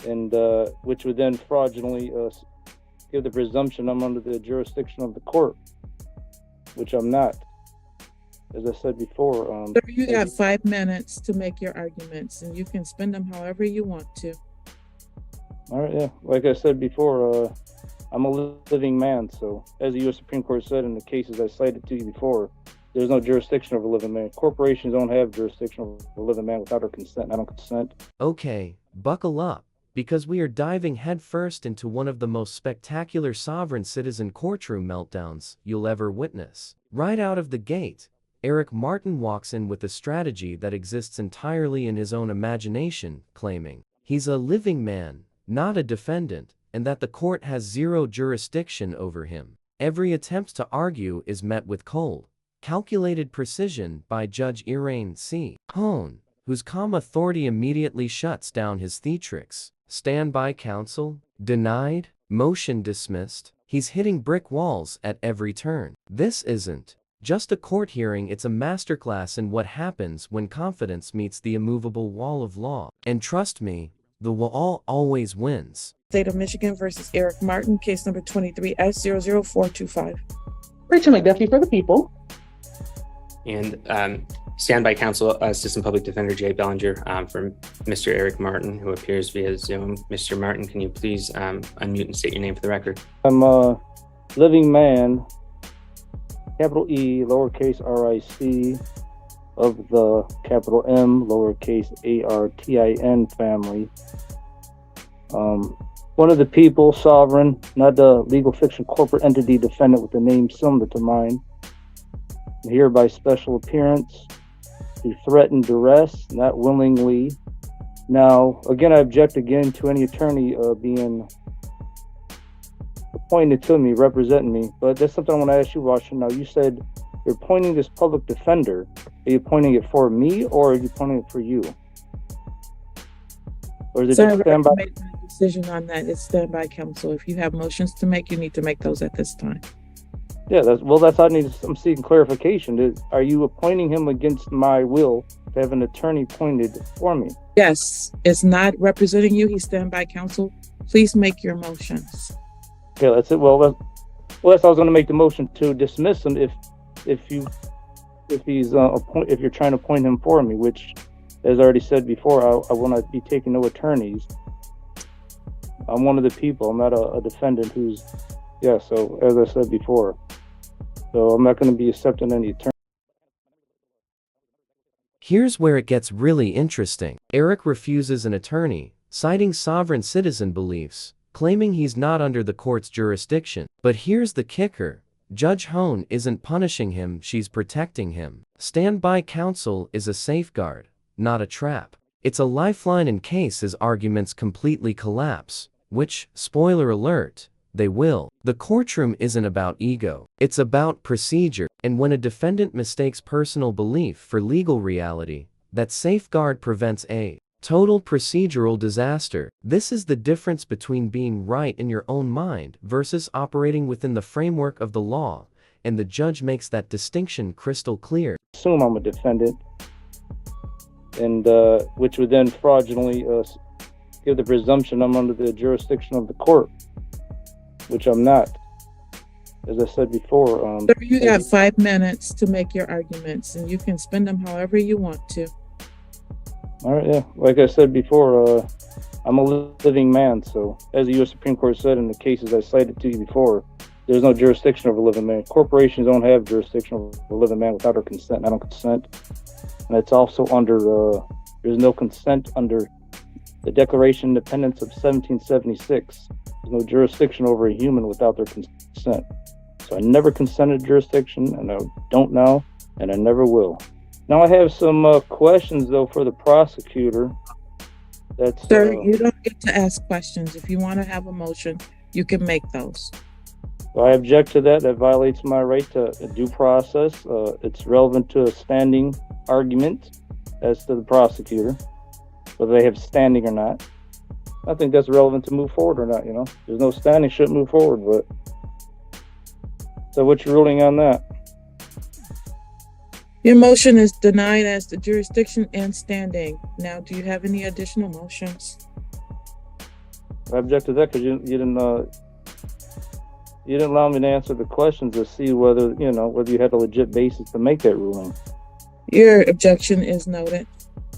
and which would then fraudulently give the presumption I'm under the jurisdiction of the court, which I'm not. As I said before. Sir, you got 5 minutes to make your arguments, and you can spend them however you want to. All right, yeah. Like I said before, I'm a living man, so as the U.S. Supreme Court said in the cases I cited to you before, there's no jurisdiction over a living man. Corporations don't have jurisdiction over a living man without our consent. I don't consent. Okay, buckle up, because we are diving headfirst into one of the most spectacular sovereign citizen courtroom meltdowns you'll ever witness. Right out of the gate, Eric Martin walks in with a strategy that exists entirely in his own imagination, claiming he's a living man, not a defendant, and that the court has zero jurisdiction over him. Every attempt to argue is met with cold, calculated precision by Judge Iraine C. Hone, whose calm authority immediately shuts down his theatrics. Standby counsel, denied, motion dismissed. He's hitting brick walls at every turn. This isn't just a court hearing, it's a masterclass in what happens when confidence meets the immovable wall of law. And trust me, the wall always wins. State of Michigan versus Eric Martin, case number 23S00425. Rachel McDuffie for the people. And standby counsel, Assistant Public Defender Jay Bellinger from Mr. Eric Martin, who appears via Zoom. Mr. Martin, can you please unmute and state your name for the record? I'm a living man, capital E, lowercase R-I-C, of the capital M, lowercase A-R-T-I-N family. One of the people, sovereign, not a legal fiction corporate entity defendant with a name similar to mine. Here by special appearance to threaten duress, not willingly. Now, again, I object again to any attorney being appointed to me, representing me. But that's something I want to ask you, Washington. Now, you said you're appointing this public defender. Are you appointing it for me, or are you appointing it for you? Or is it Sir, just standby? make a decision on that. It's standby counsel. If you have motions to make, you need to make those at this time. Yeah, that's how I'm seeking clarification. Are you appointing him against my will to have an attorney appointed for me? Yes, it's not representing you. He's standby counsel. Please make your motions. Okay, that's it. Well, that's I was going to make the motion to dismiss him if you're trying to appoint him for me, which, as I already said before, I will not be taking no attorneys. I'm one of the people. I'm not a defendant who's, yeah, so as I said before. So I'm not going to be accepting any attorney. Here's where it gets really interesting. Eric refuses an attorney, citing sovereign citizen beliefs, claiming he's not under the court's jurisdiction. But here's the kicker. Judge Hone isn't punishing him, she's protecting him. Standby counsel is a safeguard, not a trap. It's a lifeline in case his arguments completely collapse, which, spoiler alert, they will. The courtroom isn't about ego, it's about procedure. And when a defendant mistakes personal belief for legal reality, that safeguard prevents a total procedural disaster. This is the difference between being right in your own mind versus operating within the framework of the law, and the judge makes that distinction crystal clear. Assume I'm a defendant, and which would then fraudulently give the presumption I'm under the jurisdiction of the court, which I'm not. As I said before. Sir, you got 5 minutes to make your arguments, and you can spend them however you want to. All right, yeah. Like I said before, I'm a living man, so as the U.S. Supreme Court said in the cases I cited to you before, there's no jurisdiction over a living man. Corporations don't have jurisdiction over a living man without our consent. I don't consent. And it's also under, there's no consent under the Declaration of Independence of 1776. There's no jurisdiction over a human without their consent. So I never consented to jurisdiction, and I don't now, and I never will. Now I have some questions, though, for the prosecutor. Sir, you don't get to ask questions. If you want to have a motion, you can make those. I object to that. That violates my right to a due process. It's relevant to a standing argument as to the prosecutor, whether they have standing or not. I think that's relevant to move forward or not, you know. There's no standing, shouldn't move forward, but... So what's your ruling on that? Your motion is denied as to jurisdiction and standing. Now, do you have any additional motions? I object to that because you didn't allow me to answer the questions to see whether whether you had a legit basis to make that ruling. Your objection is noted.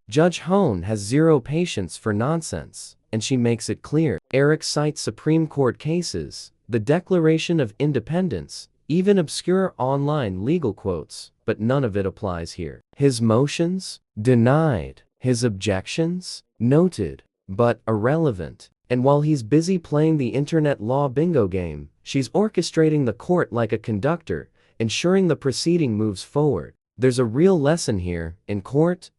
Judge Hone has zero patience for nonsense, and she makes it clear. Eric cites Supreme Court cases, the Declaration of Independence, even obscure online legal quotes, but none of it applies here. His motions? Denied. His objections? Noted, but irrelevant. And while he's busy playing the internet law bingo game, she's orchestrating the court like a conductor, ensuring the proceeding moves forward. There's a real lesson here. In court,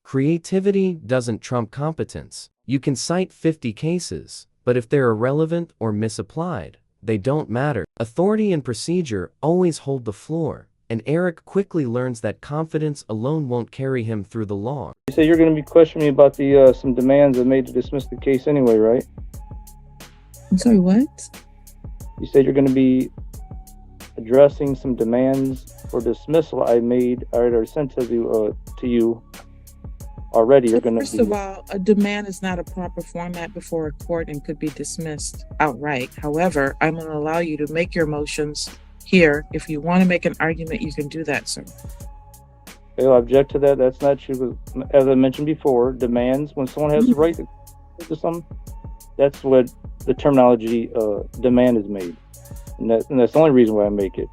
creativity doesn't trump competence. You can cite 50 cases, but if they're irrelevant or misapplied, they don't matter. Authority and procedure always hold the floor, and Eric quickly learns that confidence alone won't carry him through the law. You say you're going to be questioning me about the some demands I made to dismiss the case anyway, right? I'm sorry, what? You said you're going to be addressing some demands for dismissal I made or sent to you already. You're going to First of all, a demand is not a proper format before a court and could be dismissed outright. However, I'm going to allow you to make your motions here. If you want to make an argument, you can do that, sir. I object to that. That's not true. As I mentioned before, demands, when someone has the right to something, that's what the terminology demand is made. And that's the only reason why I make it.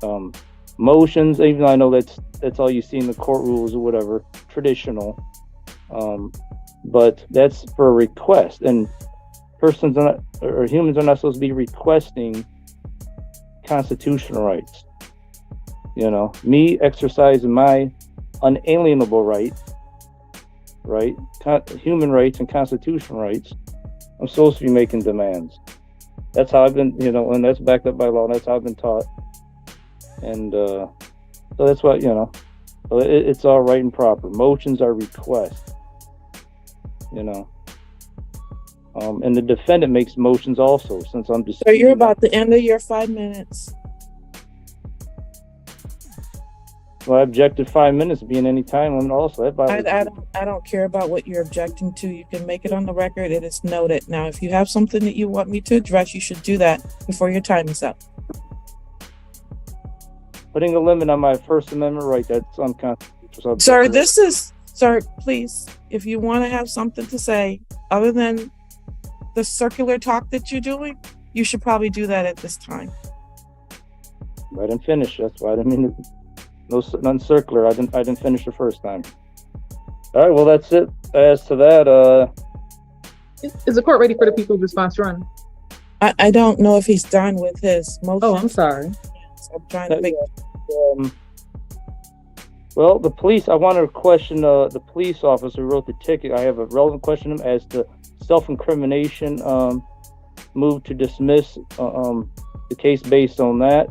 Motions, even though I know that's all you see in the court rules or whatever, traditional. But that's for a request, and persons are not, or humans are not supposed to be requesting constitutional rights. Me exercising my unalienable human rights and constitutional rights, I'm supposed to be making demands. That's how I've been, and that's backed up by law, and that's how I've been taught. And so that's what, it's all right and proper. Motions are requests, and the defendant makes motions also, since I'm just. So you're about the end of your 5 minutes. Well, I objected 5 minutes being any time limit also. I don't care about what you're objecting to. You can make it on the record. It is noted. Now, if you have something that you want me to address, you should do that before your time is up. Putting a limit on my First Amendment right, that's unconstitutional. Sir, please, if you want to have something to say other than the circular talk that you're doing, you should probably do that at this time. I didn't finish. That's why I didn't mean none circular. I didn't finish the first time. All right, well, that's it. As to that, Is the court ready for the people's response run? I don't know if he's done with his motion. Oh, I'm sorry. I'm trying to make. Well, the police. I want to question the police officer who wrote the ticket. I have a relevant question as to self-incrimination. Move to dismiss the case based on that,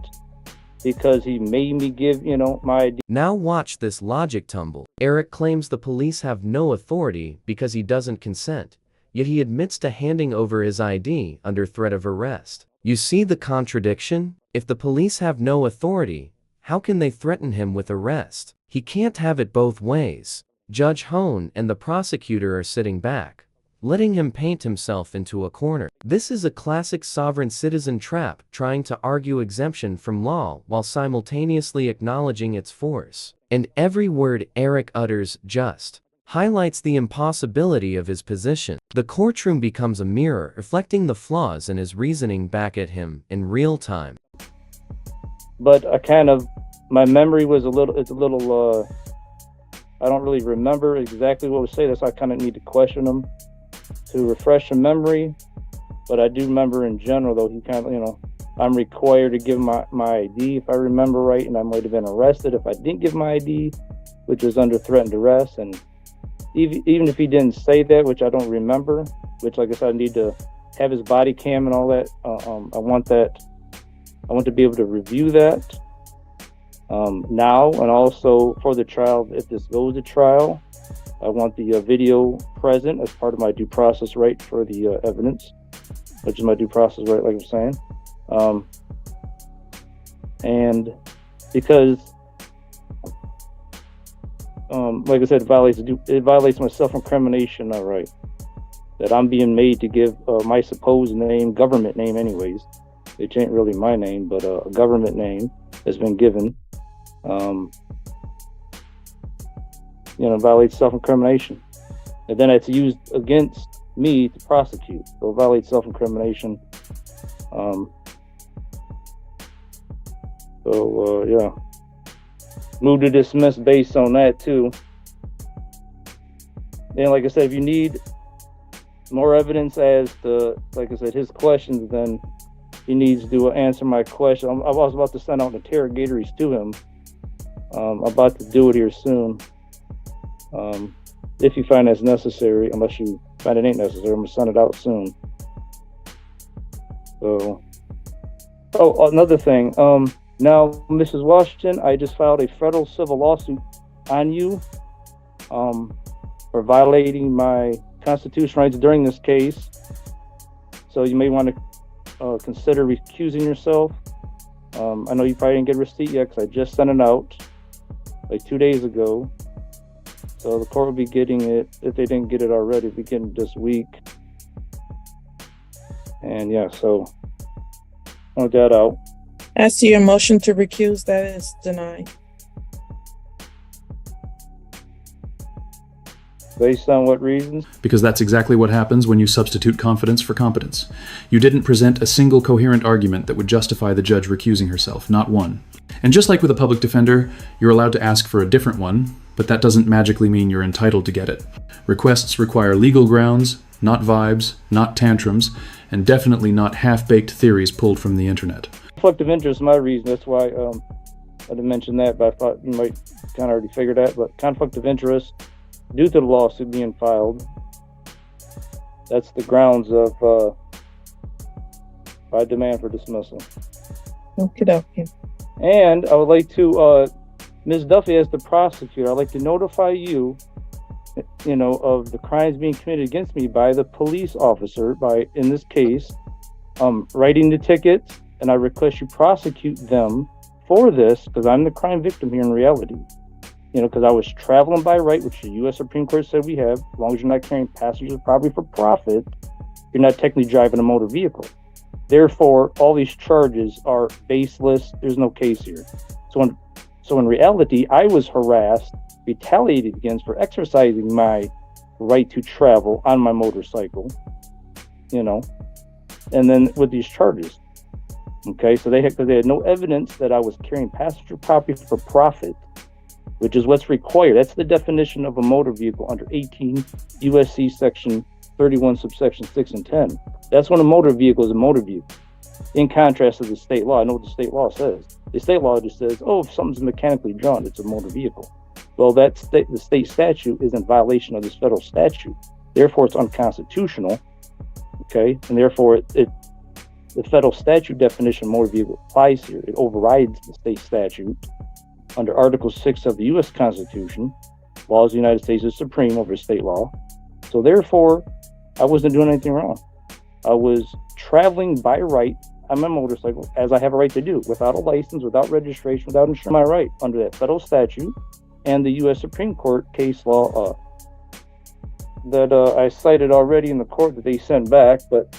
because he made me give, my ID. Now watch this logic tumble. Eric claims the police have no authority because he doesn't consent, yet he admits to handing over his ID under threat of arrest. You see the contradiction? If the police have no authority, how can they threaten him with arrest? He can't have it both ways. Judge Hone and the prosecutor are sitting back, letting him paint himself into a corner. This is a classic sovereign citizen trap, trying to argue exemption from law while simultaneously acknowledging its force. And every word Eric utters just highlights the impossibility of his position. The courtroom becomes a mirror reflecting the flaws in his reasoning back at him in real time. But my memory was a little, I don't really remember exactly what was said. That's why I kind of need to question him to refresh the memory. But I do remember in general, though, he kind of, I'm required to give my ID if I remember right, and I might have been arrested if I didn't give my ID, which was under threat and duress. And even if he didn't say that, which I don't remember, which, like I said, I need to have his body cam and all that. I want to be able to review that now, and also for the trial, if this goes to trial, I want the video present as part of my due process right for the evidence, which is my due process right, like I'm saying. And because, like I said, it violates my self-incrimination right. that I'm being made to give my supposed name, government name anyways, which ain't really my name, but a government name has been given, violates self-incrimination. And then it's used against me to prosecute. So it violates self-incrimination. Move to dismiss based on that too. And like I said, if you need more evidence as to, like I said, his questions, then he needs to answer my question. I was about to send out interrogatories to him. I'm about to do it here soon. If you find that's necessary, unless you find it ain't necessary, I'm gonna send it out soon. So, another thing. Now, Mrs. Washington, I just filed a federal civil lawsuit on you for violating my constitutional rights during this case. So you may want to consider recusing yourself. I know you probably didn't get a receipt yet because I just sent it out like 2 days ago. So the court will be getting it, if they didn't get it already, be getting it this week. And yeah, so point that out. As to your motion to recuse, that is denied. Based on what reasons? Because that's exactly what happens when you substitute confidence for competence. You didn't present a single coherent argument that would justify the judge recusing herself, not one. And just like with a public defender, you're allowed to ask for a different one, but that doesn't magically mean you're entitled to get it. Requests require legal grounds, not vibes, not tantrums, and definitely not half-baked theories pulled from the internet. Conflict of interest is my reason. That's why I didn't mention that, but I thought you might kind of already figure that. But conflict of interest, due to the lawsuit being filed, that's the grounds of my demand for dismissal. Okay. And I would like to, Ms. Duffy, as the prosecutor, I'd like to notify you, of the crimes being committed against me by the police officer, by, in this case, writing the tickets, and I request you prosecute them for this, because I'm the crime victim here in reality. Because I was traveling by right, which the U.S. Supreme Court said we have, as long as you're not carrying passengers property for profit, you're not technically driving a motor vehicle. Therefore, all these charges are baseless. There's no case here. So in reality, I was harassed, retaliated against for exercising my right to travel on my motorcycle, and then with these charges. Okay, so they had no evidence that I was carrying passenger property for profit, which is what's required. That's the definition of a motor vehicle under 18 USC section 31 subsection 6 and 10. That's when a motor vehicle is a motor vehicle. In contrast to the state law, I know what the state law says. The state law just says, if something's mechanically drawn, it's a motor vehicle. Well, the state statute is in violation of this federal statute. Therefore, it's unconstitutional. Okay, and therefore, the federal statute definition of motor vehicle applies here. It overrides the state statute. Under Article 6 of the U.S. Constitution, laws of the United States is supreme over state law. So therefore, I wasn't doing anything wrong. I was traveling by right on my motorcycle, as I have a right to do, without a license, without registration, without insurance. My right under that federal statute and the U.S. Supreme Court case law that I cited already in the court that they sent back. But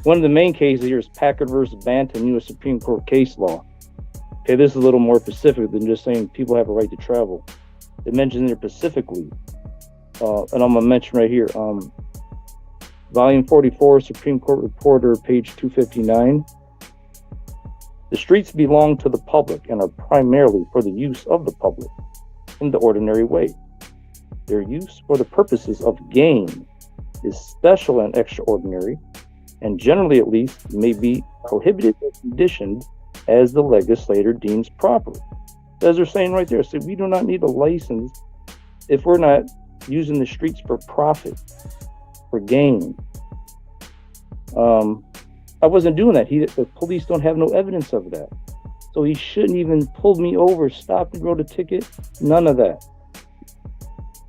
one of the main cases here is Packard versus Banton, U.S. Supreme Court case law. Okay, this is a little more specific than just saying people have a right to travel. It mentions here specifically, and I'm gonna mention right here, Volume 44, Supreme Court Reporter, page 259. The streets belong to the public and are primarily for the use of the public in the ordinary way. Their use for the purposes of gain is special and extraordinary, and generally at least may be prohibited or conditioned as the legislator deems proper. As they're saying right there, so we do not need a license if we're not using the streets for profit, for gain. I wasn't doing that. The police don't have no evidence of that. So he shouldn't even pull me over, stop and wrote a ticket, none of that.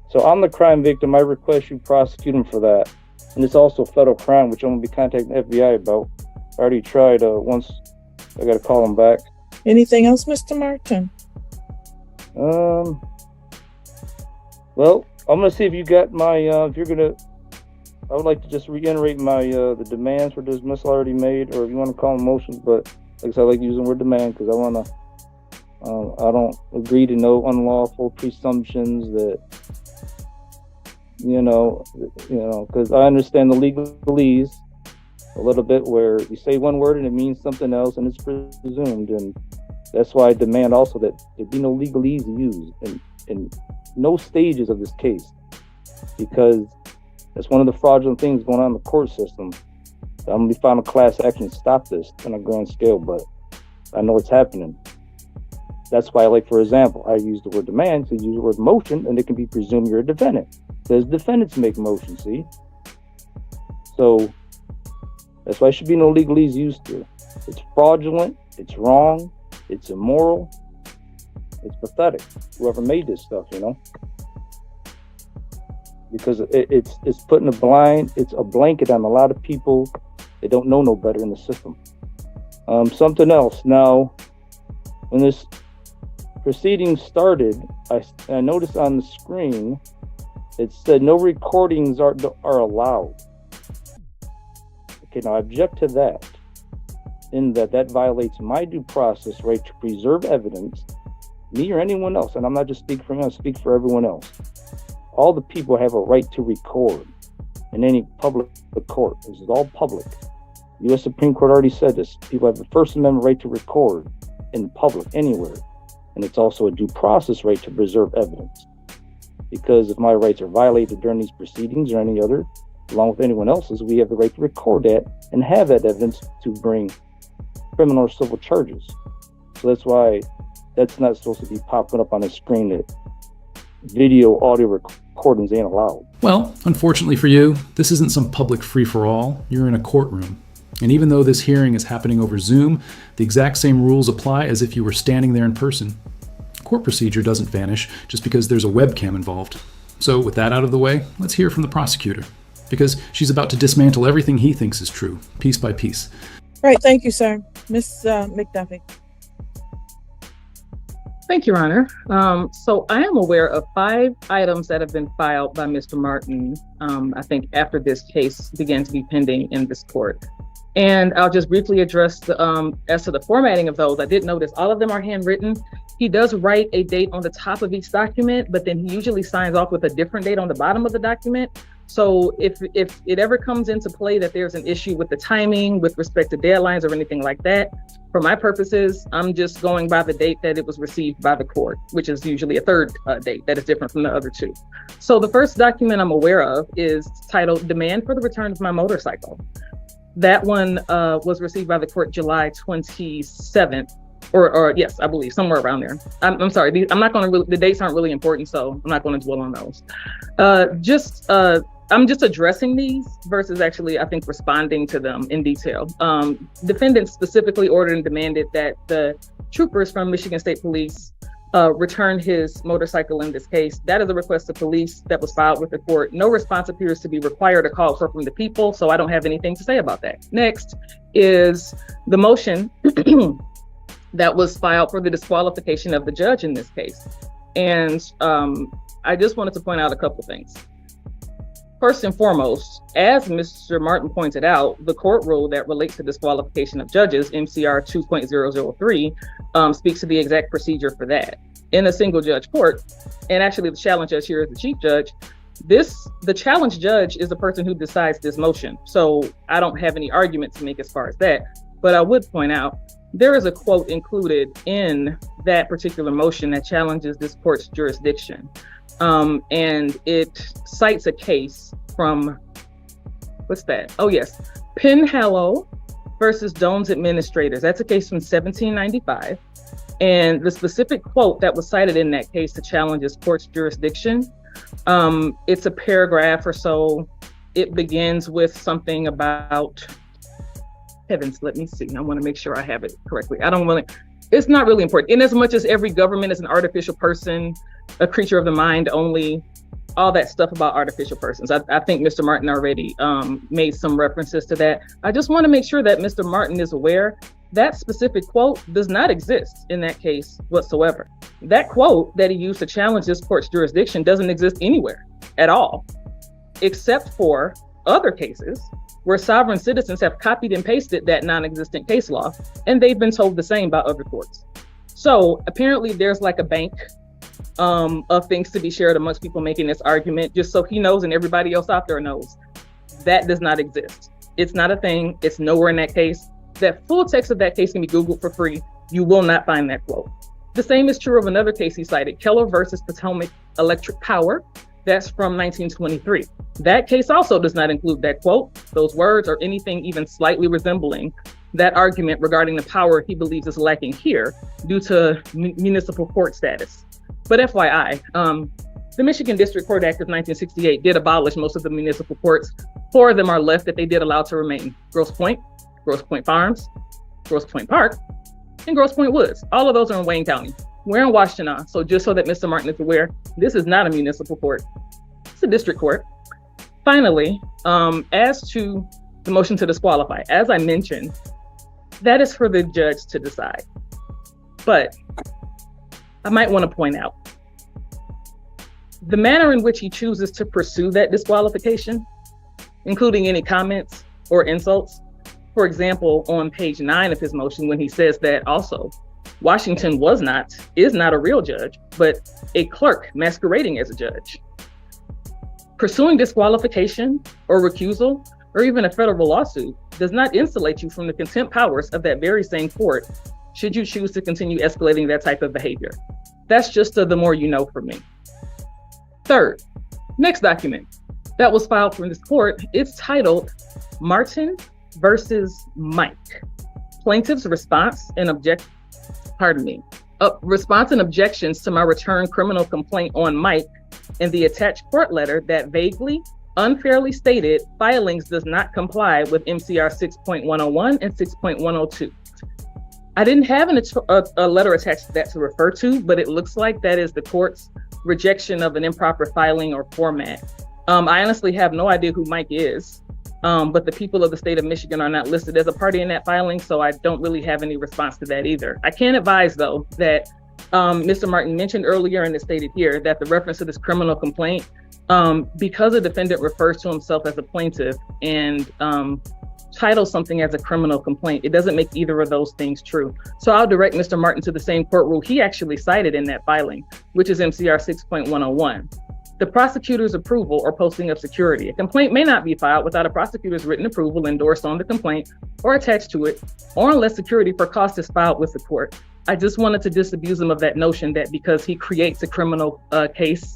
So I'm the crime victim. I request you prosecute him for that. And it's also a federal crime, which I'm going to be contacting the FBI about. I already tried once. I got to call him back. Anything else, Mr. Martin? Well, I'm going to see if you got my, if you're going to I would like to just reiterate my the demands for dismissal already made, or if you want to call them motions, but like I said, I like using the word demand because I don't agree to no unlawful presumptions that because I understand the legalese a little bit where you say one word and it means something else and it's presumed, and that's why I demand also that there be no legalese used in no stages of this case, because that's one of the fraudulent things going on in the court system. I'm gonna be filing a class action to stop this on a grand scale, but I know it's happening. That's why, like, for example, I use the word demand to use the word motion, and it can be presumed you're a defendant. Because defendants make motions, see? So that's why there should be no legalese used here. It's fraudulent, it's wrong, it's immoral, it's pathetic. Whoever made this stuff, because it's putting it's a blanket on a lot of people that don't know no better in the system. Something else. Now, when this proceeding started, I noticed on the screen it said no recordings are allowed. Okay, now I object to that, in that violates my due process right to preserve evidence, me or anyone else, and I'm not just speaking for me, I speak for everyone else. All the people have a right to record in any public court. This is all public. The U.S. Supreme Court already said this. People have the First Amendment right to record in public anywhere. And it's also a due process right to preserve evidence. Because if my rights are violated during these proceedings or any other, along with anyone else's, we have the right to record that and have that evidence to bring criminal or civil charges. So that's why that's not supposed to be popping up on the screen that video, audio recordings ain't allowed. Well, unfortunately for you, this isn't some public free-for-all. You're in a courtroom. And even though this hearing is happening over Zoom, the exact same rules apply as if you were standing there in person. Court procedure doesn't vanish just because there's a webcam involved. So with that out of the way, let's hear from the prosecutor, because she's about to dismantle everything he thinks is true, piece by piece. Right, thank you, sir. Ms. McDuffie. Thank you, Your Honor. So I am aware of 5 items that have been filed by Mr. Martin, I think after this case began to be pending in this court. And I'll just briefly address as to the formatting of those. I did notice all of them are handwritten. He does write a date on the top of each document, but then he usually signs off with a different date on the bottom of the document. So if it ever comes into play that there's an issue with the timing with respect to deadlines or anything like that, for my purposes, I'm just going by the date that it was received by the court, which is usually a third date that is different from the other 2. So the first document I'm aware of is titled Demand for the Return of My Motorcycle. That one was received by the court July 27th, or yes, I believe somewhere around there. I'm sorry, I'm not going to the dates aren't really important, so I'm not going to dwell on those. I'm just addressing these versus actually, I think, responding to them in detail. Defendants specifically ordered and demanded that the troopers from Michigan State Police return his motorcycle in this case. That is a request to police that was filed with the court. No response appears to be required or called for from the people, so I don't have anything to say about that. Next is the motion that was filed for the disqualification of the judge in this case. And I just wanted to point out a couple things. First and foremost, as Mr. Martin pointed out, the court rule that relates to disqualification of judges, MCR 2.003, speaks to the exact procedure for that. In a single judge court, and actually the challenge judge here is the chief judge, the challenge judge is the person who decides this motion. So I don't have any argument to make as far as that, but I would point out there is a quote included in that particular motion that challenges this court's jurisdiction. And it cites a case from, what's that? Oh yes, Penhallow versus Domes Administrators. That's a case from 1795. And the specific quote that was cited in that case to challenge this court's jurisdiction, it's a paragraph or so. It begins with something about, heavens, let me see. I want to make sure I have it correctly. It's not really important. In as much as every government is an artificial person, a creature of the mind only, all that stuff about artificial persons. I think Mr. Martin already made some references to that. I just want to make sure that Mr. Martin is aware that specific quote does not exist in that case whatsoever. That quote that he used to challenge this court's jurisdiction doesn't exist anywhere at all, except for other cases where sovereign citizens have copied and pasted that non-existent case law, and they've been told the same by other courts. So apparently there's like a bank of things to be shared amongst people making this argument, just so he knows and everybody else out there knows that does not exist. It's not a thing. It's nowhere in that case. That full text of that case can be Googled for free. You will not find that quote. The same is true of another case he cited, Keller versus Potomac Electric Power. That's from 1923. That case also does not include that quote, those words, or anything even slightly resembling that argument regarding the power he believes is lacking here due to municipal court status. But FYI, the Michigan District Court Act of 1968 did abolish most of the municipal courts. 4 of them are left that they did allow to remain: Grosse Pointe Farms, Grosse Pointe Park, and Grosse Pointe Woods. All of those are in Wayne County. We're in Washtenaw, so just so that Mr. Martin is aware, this is not a municipal court. It's a district court. Finally, as to the motion to disqualify, as I mentioned, that is for the judge to decide. But I might want to point out the manner in which he chooses to pursue that disqualification, including any comments or insults. For example, on page 9 of his motion, when he says that also Washington is not a real judge, but a clerk masquerading as a judge. Pursuing disqualification or recusal, or even a federal lawsuit, does not insulate you from the contempt powers of that very same court, should you choose to continue escalating that type of behavior. That's just the more you know for me. Third, next document that was filed from this court, it's titled Martin versus Mike. Plaintiff's response and response and objections to my return criminal complaint on Mike and the attached court letter that vaguely, unfairly stated filings does not comply with MCR 6.101 and 6.102. I didn't have a letter attached to that to refer to, but it looks like that is the court's rejection of an improper filing or format. I honestly have no idea who Mike is, but the people of the state of Michigan are not listed as a party in that filing, so I don't really have any response to that either. I can advise, though, that Mr. Martin mentioned earlier, and it's stated here, that the reference to this criminal complaint, because a defendant refers to himself as a plaintiff and titles something as a criminal complaint, it doesn't make either of those things true. So I'll direct Mr. Martin to the same court rule he actually cited in that filing, which is MCR 6.101. The prosecutor's approval or posting of security. A complaint may not be filed without a prosecutor's written approval endorsed on the complaint or attached to it, or unless security for cost is filed with the court. I just wanted to disabuse him of that notion that because he creates a criminal case,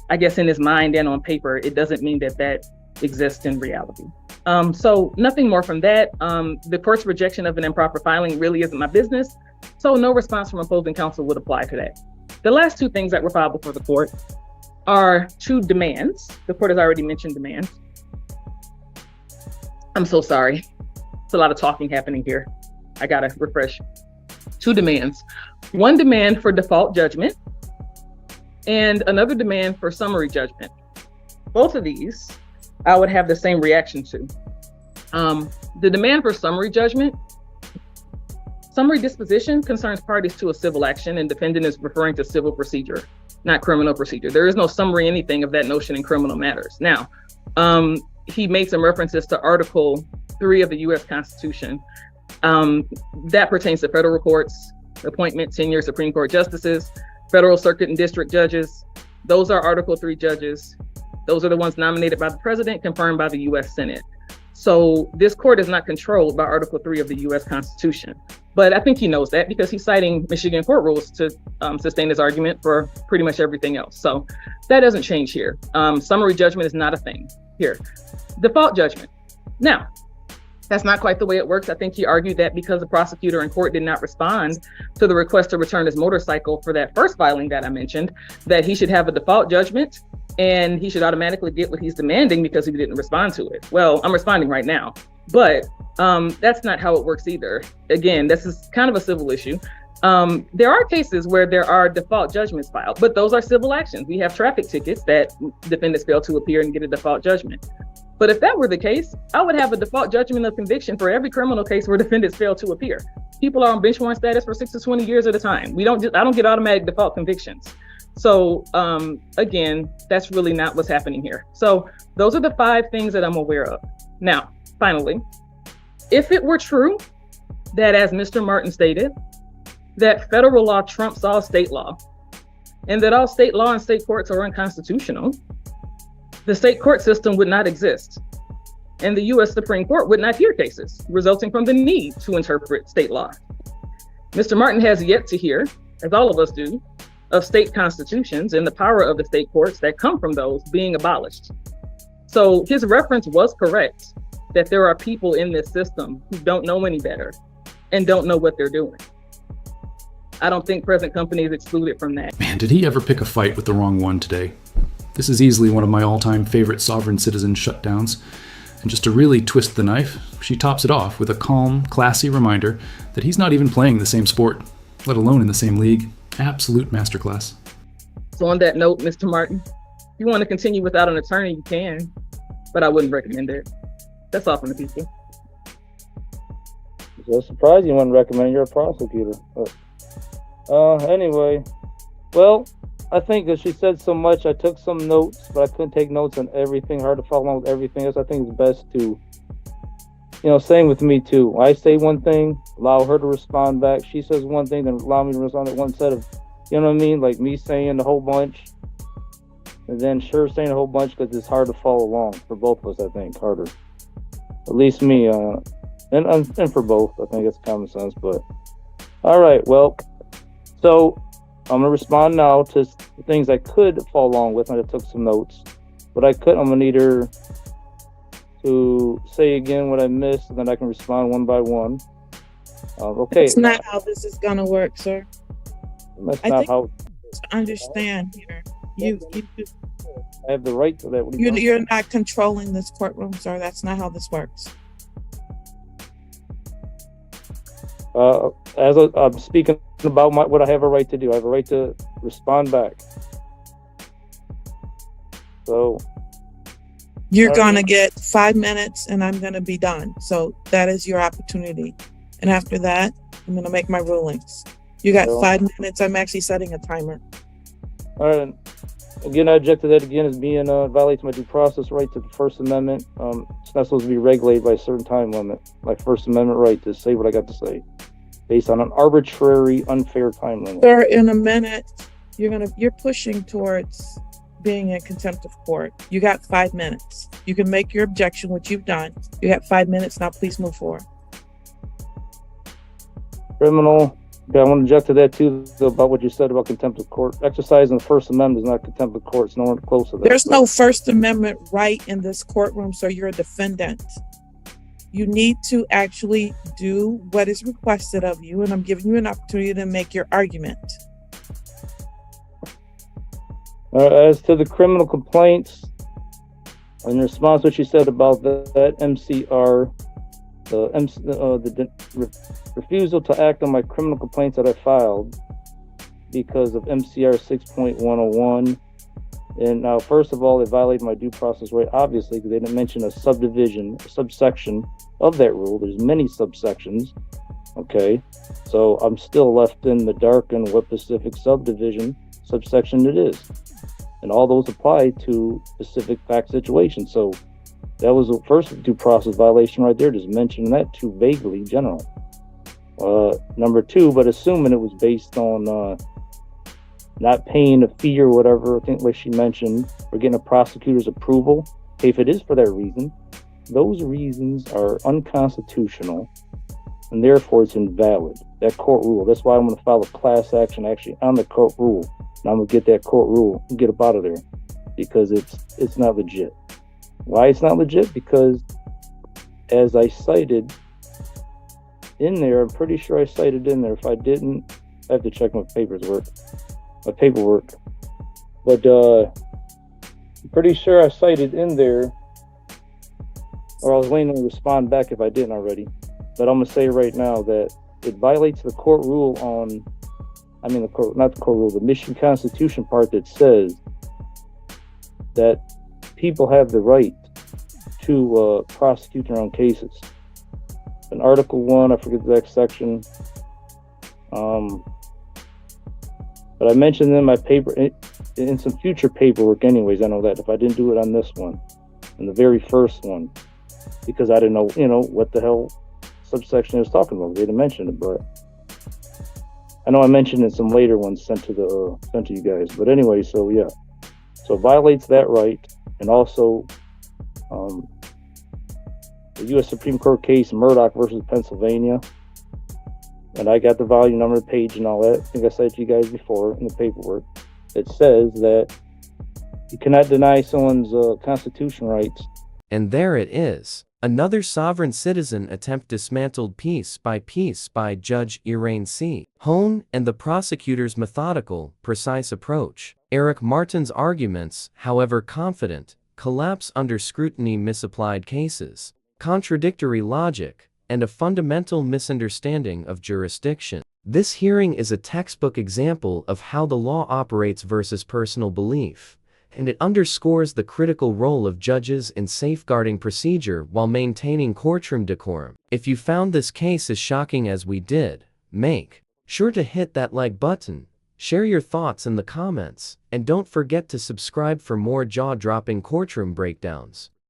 I guess in his mind and on paper, it doesn't mean that that exists in reality. So nothing more from that. The court's rejection of an improper filing really isn't my business, so no response from opposing counsel would apply to that. The last 2 things that were filed before the court are 2 demands. The court has already mentioned demands. I'm so sorry. It's a lot of talking happening here. I gotta refresh. 2 demands. 1 demand for default judgment and another demand for summary judgment. Both of these I would have the same reaction to. The demand for summary judgment, summary disposition concerns parties to a civil action, and defendant is referring to civil procedure, not criminal procedure. There is no summary anything of that notion in criminal matters. Now, he made some references to Article 3 of the U.S. Constitution. That pertains to federal courts, appointment, tenure, Supreme Court justices, federal circuit and district judges. Those are Article 3 judges. Those are the ones nominated by the president, confirmed by the U.S. Senate. So this court is not controlled by Article 3 of the U.S. Constitution. But I think he knows that because he's citing Michigan court rules to sustain his argument for pretty much everything else. So that doesn't change here. Summary judgment is not a thing here. Default judgment. Now, that's not quite the way it works. I think he argued that because the prosecutor in court did not respond to the request to return his motorcycle for that first filing that I mentioned, that he should have a default judgment and he should automatically get what he's demanding because he didn't respond to it. Well, I'm responding right now, but that's not how it works either. Again, this is kind of a civil issue. There are cases where there are default judgments filed, but those are civil actions. We have traffic tickets that defendants fail to appear and get a default judgment. But if that were the case, I would have a default judgment of conviction for every criminal case where defendants fail to appear. People are on bench warrant status for 6 to 20 years at a time. I don't get automatic default convictions. So again, that's really not what's happening here. So those are the 5 things that I'm aware of. Now, finally, if it were true that, as Mr. Martin stated, that federal law trumps all state law, and that all state law and state courts are unconstitutional, the state court system would not exist. And the US Supreme Court would not hear cases resulting from the need to interpret state law. Mr. Martin has yet to hear, as all of us do, of state constitutions and the power of the state courts that come from those being abolished. So his reference was correct, that there are people in this system who don't know any better and don't know what they're doing. I don't think present company is excluded from that. Man, did he ever pick a fight with the wrong one today? This is easily one of my all-time favorite sovereign citizen shutdowns. And just to really twist the knife, she tops it off with a calm, classy reminder that he's not even playing the same sport, let alone in the same league. Absolute masterclass. So on that note, Mr. Martin, if you want to continue without an attorney, you can, but I wouldn't recommend it. That's all from the people. So surprised you wouldn't recommend you're a prosecutor. But, anyway, well, I think that she said so much. I took some notes, but I couldn't take notes on everything. Hard to follow along with everything else. I think it's best to, same with me too. I say one thing, allow her to respond back. She says one thing, then allow me to respond at one set of, you know what I mean? Like me saying the whole bunch, and then her saying a whole bunch, because it's hard to follow along for both of us. I think harder, at least me, and for both. I think it's common sense. But all right, well, so I'm gonna respond now to the things I could follow along with. I took some notes, but I'm gonna need her to say again what I missed, and then I can respond one by one. Okay. It's not how this is gonna work, sir. That's I not think how. To understand here, you I have the right to that. What do you you're not controlling this courtroom, sir. That's not how this works. I'm speaking about what I have a right to do. I have a right to respond back. So You're gonna get 5 minutes, and I'm gonna be done. So that is your opportunity. And after that, I'm gonna make my rulings. You got 5 minutes. I'm actually setting a timer. all right. Again, I object to that again as being violates my due process right to the First Amendment. It's not supposed to be regulated by a certain time limit. My First Amendment right to say what I got to say, based on an arbitrary, unfair time limit. Sir, in a minute, you're pushing towards being in contempt of court. You got 5 minutes. You can make your objection, which you've done. You got 5 minutes. Now please move forward. Criminal. Okay, I want to object to that too, about what you said about contempt of court. Exercising the First Amendment is not contempt of court. It's nowhere close to that. There's no First Amendment right in this courtroom, so you're a defendant. You need to actually do what is requested of you, and I'm giving you an opportunity to make your argument. As to the criminal complaints, in response to what you said about that MCR, the refusal to act on my criminal complaints that I filed because of MCR 6.101. And now, first of all, it violated my due process right, obviously, because they didn't mention a subsection of that rule. There's many subsections. Okay, so I'm still left in the dark in what specific subsection it is. And all those apply to specific fact situations. So that was the first due process violation right there, just mentioning that too vaguely, general. Number two, but assuming it was based on not paying a fee or whatever, I think like she mentioned, or getting a prosecutor's approval. Okay, if it is for that reason, those reasons are unconstitutional, and therefore it's invalid. That court rule. That's why I'm going to file a class action actually on the court rule. And I'm going to get that court rule and get up out of there, because it's not legit. Why it's not legit? Because as I cited in there, I'm pretty sure I cited in there. If I didn't, I have to check my paperwork. But I'm pretty sure I cited in there, or I was waiting to respond back if I didn't already. But I'm gonna say right now that it violates the court rule on, the Michigan Constitution part that says that people have the right to prosecute their own cases. In Article 1, I forget the exact section. But I mentioned in my paper, in some future paperwork anyways, I know that if I didn't do it on this one, in the very first one, because I didn't know, what the hell subsection it was talking about. They didn't mention it, but I know I mentioned in some later ones sent to you guys. But anyway, so yeah. So it violates that right. And also, the U.S. Supreme Court case Murdoch versus Pennsylvania, and I got the volume number, page, and all that. I think I cited you guys before in the paperwork. It says that you cannot deny someone's constitutional rights. And there it is. Another sovereign citizen attempt dismantled piece by Judge Elaine C. Hone and the prosecutor's methodical, precise approach. Eric Martin's arguments, however confident, collapse under scrutiny, misapplied cases, contradictory logic, and a fundamental misunderstanding of jurisdiction. This hearing is a textbook example of how the law operates versus personal belief, and it underscores the critical role of judges in safeguarding procedure while maintaining courtroom decorum. If you found this case as shocking as we did, make sure to hit that like button, share your thoughts in the comments, and don't forget to subscribe for more jaw-dropping courtroom breakdowns.